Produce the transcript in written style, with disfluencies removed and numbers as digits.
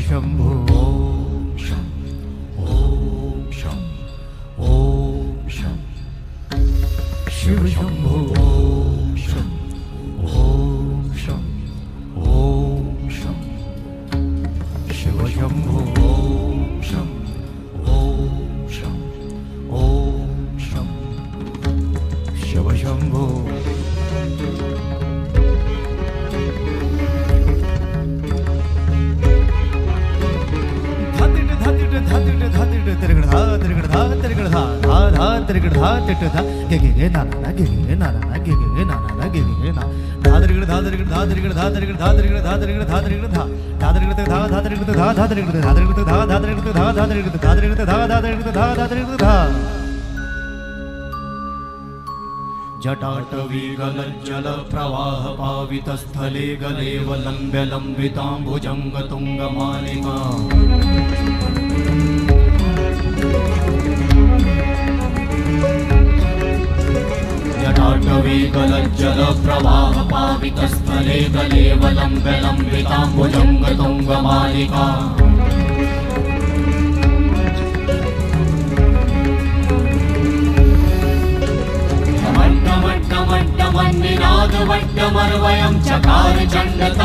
शंभो ओम शं ओम शं ओम शं शिव शंभो ओम शं ओम शं ओम शं शिव शंभो ओम शं ओम शं ओम शं शिव शंभो जटाटवीगलज्जल प्रवाह पावितस्थले गलेवलम्ब्य लम्बिताम्बुजङ्गतुङ्गमालिका जटाटवीगलज्जल प्रवाह पावितस्थले गलेवलम्ब्य लम्बिताम्बुजङ्गतुङ्गमालिका वट्टमन्निनादवट्टमर्वयं चकार चण्डत